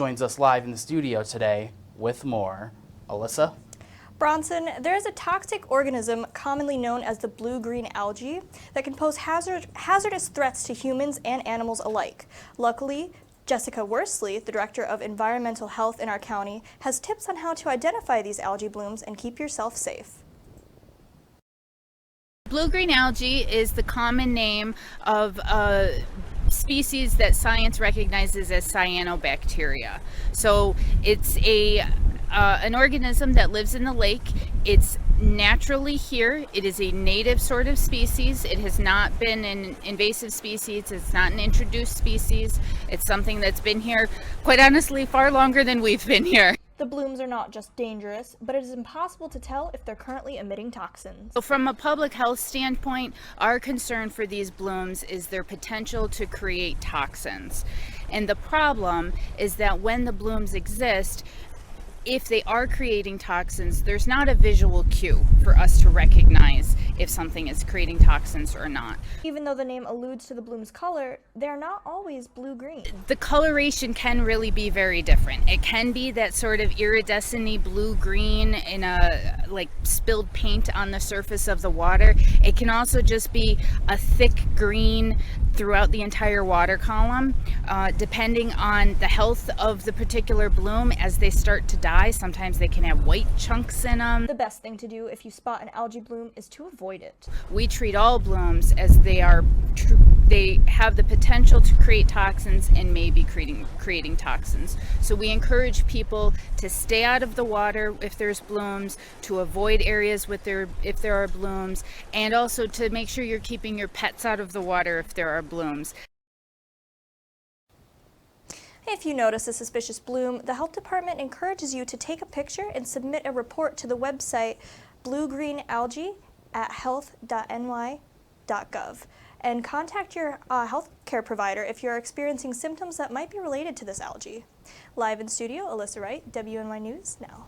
joins us live in the studio today with more. Alyssa? Bronson, there is a toxic organism commonly known as the blue-green algae that can pose hazardous threats to humans and animals alike. Luckily, Jessica Worsley, the Director of Environmental Health in our county, has tips on how to identify these algae blooms and keep yourself safe. Blue-green algae is the common name of a species that science recognizes as cyanobacteria. So it's an organism that lives in the lake. It's naturally here. It is a native sort of species. It has not been an invasive species. It's not an introduced species. It's something that's been here, quite honestly, far longer than we've been here. The blooms are not just dangerous, but it is impossible to tell if they're currently emitting toxins. So from a public health standpoint, our concern for these blooms is their potential to create toxins. And the problem is that when the blooms exist, if they are creating toxins, there's not a visual cue for us to recognize if something is creating toxins or not. Even though the name alludes to the bloom's color, they're not always blue-green. The coloration can really be very different. It can be that sort of iridescent-y blue-green in a like spilled paint on the surface of the water. It can also just be a thick green throughout the entire water column. Depending on the health of the particular bloom, as they start to die, sometimes they can have white chunks in them. The best thing to do if you spot an algae bloom is to avoid it. We treat all blooms as they have the potential to create toxins and may be creating toxins. So we encourage people to stay out of the water if there's blooms, to avoid areas if there are blooms, and also to make sure you're keeping your pets out of the water if there are blooms. If you notice a suspicious bloom, the health department encourages you to take a picture and submit a report to the website bluegreenalgae@health.ny.gov and contact your healthcare provider if you're experiencing symptoms that might be related to this algae. Live in studio, Alyssa Wright, WNY News Now.